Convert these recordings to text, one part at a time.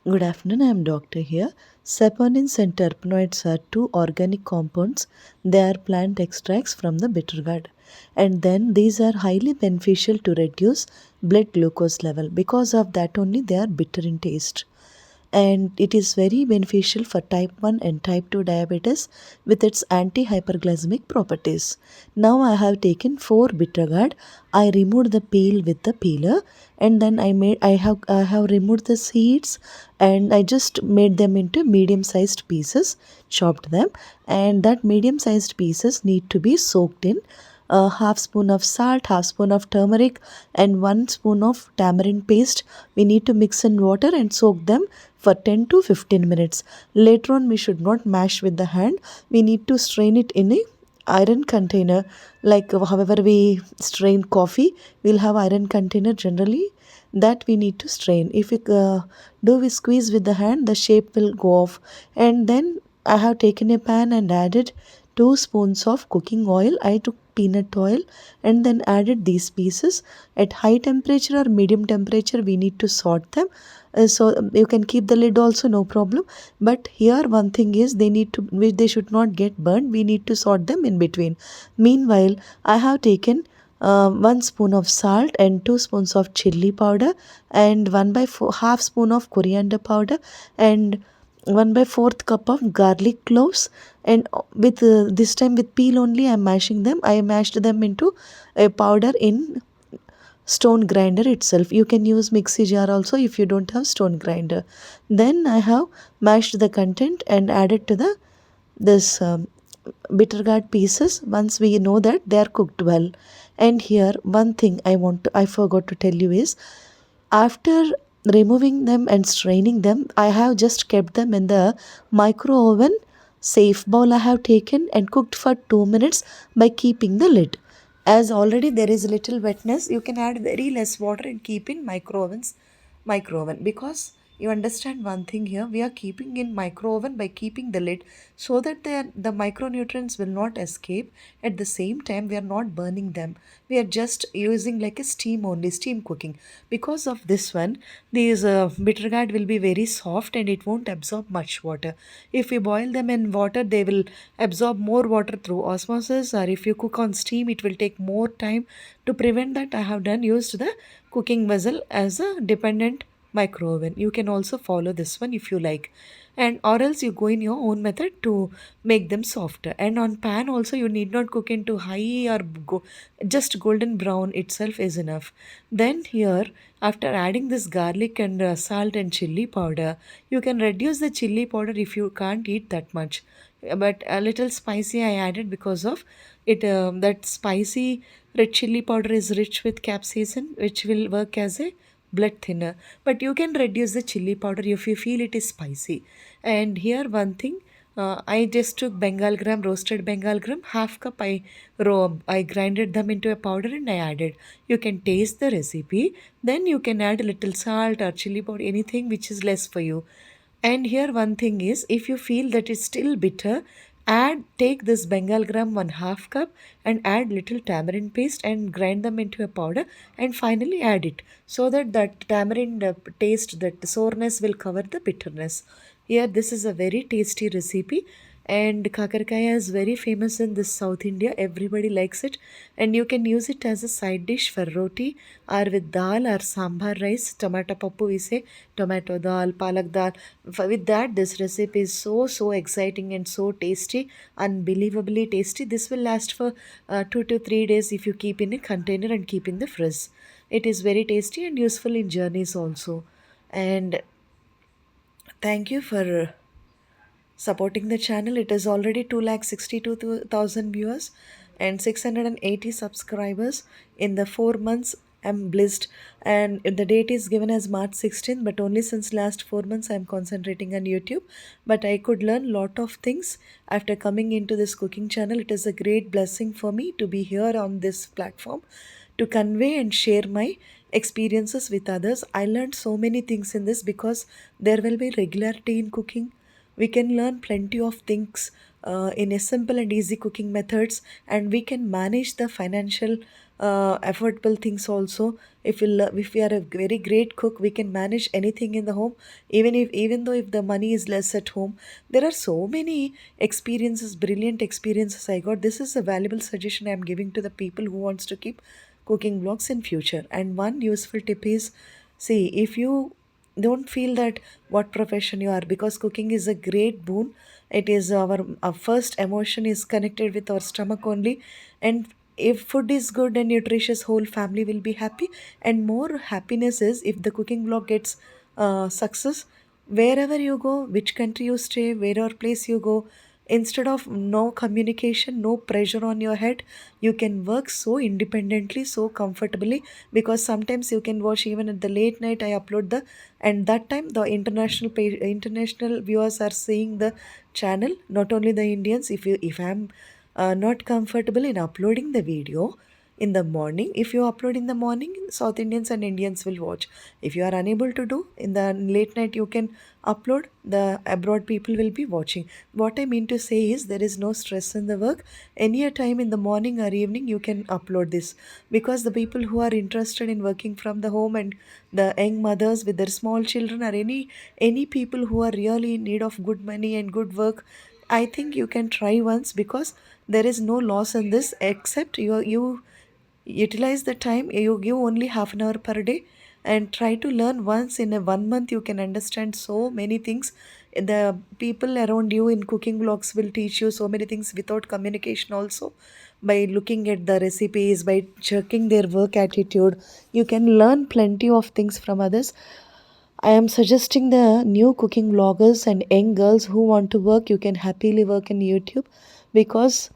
Good afternoon, I am Doctor here. Saponins and terpenoids are two organic compounds. They are plant extracts from the bittergourd. And then these are highly beneficial to reduce blood glucose level. Because of that only they are bitter in taste, and it is very beneficial for type 1 and type 2 diabetes with its anti-hyperglycemic properties. Now I have taken 4 bitter gourd. I removed the peel with the peeler, and then I have removed the seeds, and I just made them into medium sized pieces, chopped them, and that medium sized pieces need to be soaked in a half spoon of salt, half spoon of turmeric, and 1 spoon of tamarind paste. We need to mix in water and soak them for 10 to 15 minutes. Later on, we should not mash with the hand. We need to strain it in a iron container, like however we strain coffee. We'll have iron container generally that we need to strain. If we squeeze with the hand, the shape will go off. And then I have taken a pan and added 2 spoons of cooking oil. I took peanut oil and then added these pieces. At high temperature or medium temperature we need to sort them. So you can keep the lid also, no problem. But here one thing is, they should not get burned. We need to sort them in between. Meanwhile, I have taken 1 spoon of salt and 2 spoons of chili powder, and half spoon of coriander powder, and 1 by 4th cup of garlic cloves. And with this time with peel only I am mashing them. I mashed them into a powder in stone grinder itself. You can use mixie jar also if you don't have stone grinder. Then I have mashed the content and added to the this bitter gourd pieces once we know that they are cooked well. And here one thing I forgot to tell you is, after removing them and straining them, I have just kept them in the micro oven. Safe bowl I have taken and cooked for 2 minutes by keeping the lid. As already there is little wetness, you can add very less water and keep in micro oven, because you understand one thing here, we are keeping in micro oven by keeping the lid, so that the micronutrients will not escape. At the same time we are not burning them. We are just using like a steam only, steam cooking. Because of this one, these bitter gourd will be very soft and it won't absorb much water. If we boil them in water, they will absorb more water through osmosis, or if you cook on steam it will take more time. To prevent that, I have done used the cooking vessel as a dependent micro oven. You can also follow this one if you like, and or else you go in your own method to make them softer. And on pan also, you need not cook into high or just golden brown itself is enough. Then here, after adding this garlic and salt and chili powder, you can reduce the chili powder if you can't eat that much, but a little spicy I added because of it. That spicy red chili powder is rich with capsaicin, which will work as a blood thinner. But you can reduce the chili powder if you feel it is spicy. And here one thing, I just took Bengal gram, roasted Bengal gram, half cup I grinded them into a powder and I added. You can taste the recipe. Then you can add a little salt or chili powder, anything which is less for you. And here one thing is, if you feel that it's still bitter, take this Bengal gram 1/2 cup and add little tamarind paste and grind them into a powder, and finally add it, so that that tamarind taste, that soreness will cover the bitterness. Here this is a very tasty recipe, and kakarkaya is very famous in this South India. Everybody likes it, and you can use it as a side dish for roti or with dal or sambar rice. Tomato pappu we say, tomato dal, palak dal. With that, this recipe is so exciting and so tasty, unbelievably tasty. This will last for 2 to 3 days if you keep in a container and keep in the fridge. It is very tasty and useful in journeys also. And thank you for supporting the channel. It is already 2,62,000 viewers and 680 subscribers in the 4 months. I'm blessed, and the date is given as March 16th, but only since last 4 months I'm concentrating on YouTube. But I could learn lot of things after coming into this cooking channel. It is a great blessing for me to be here on this platform to convey and share my experiences with others. I learned so many things in this, because there will be regularity in cooking. We can learn plenty of things in a simple and easy cooking methods, and we can manage the financial affordable things also. If we are a very great cook, we can manage anything in the home. Even though if the money is less at home, there are so many experiences, brilliant experiences I got. This is a valuable suggestion I am giving to the people who wants to keep cooking vlogs in future. And one useful tip is, see, if you don't feel that what profession you are, because cooking is a great boon. It is our first emotion is connected with our stomach only. And if food is good and nutritious, whole family will be happy. And more happiness is if the cooking vlog gets success. Wherever you go, which country you stay, wherever place you go, instead of no communication, no pressure on your head, you can work so independently, so comfortably. Because sometimes you can watch even at the late night I upload the, and that time the international viewers are seeing the channel, not only the Indians. If I'm not comfortable in uploading the video in the morning, if you upload in the morning, South Indians and Indians will watch. If you are unable to do in the late night, you can upload, the abroad people will be watching. What I mean to say is there is no stress in the work. Any a time in the morning or evening you can upload this, because the people who are interested in working from the home, and the young mothers with their small children, or any people who are really in need of good money and good work, I think you can try once, because there is no loss in this, except you utilize the time. You give only half an hour per day and try to learn once in a 1 month. You can understand so many things. The people around you in cooking vlogs will teach you so many things without communication also. By looking at the recipes, by checking their work attitude, you can learn plenty of things from others. I am suggesting the new cooking vloggers and young girls who want to work, you can happily work in YouTube, because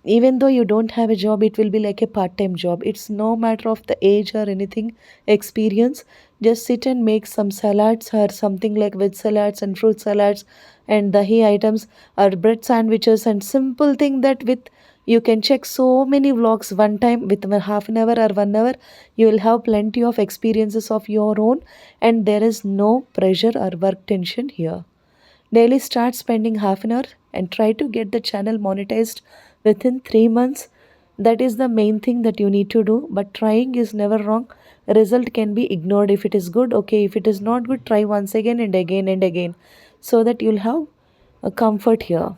even though you don't have a job, it will be like a part time job. It's no matter of the age or anything, experience. Just sit and make some salads or something like veg salads and fruit salads and dahi items or bread sandwiches, and simple thing that with you can check so many vlogs one time with half an hour or 1 hour. You will have plenty of experiences of your own, and there is no pressure or work tension here. Daily start spending half an hour and try to get the channel monetized within 3 months. That is the main thing that you need to do. But trying is never wrong. Result can be ignored. If it is good, okay. If it is not good, try once again and again and again, so that you'll have a comfort here.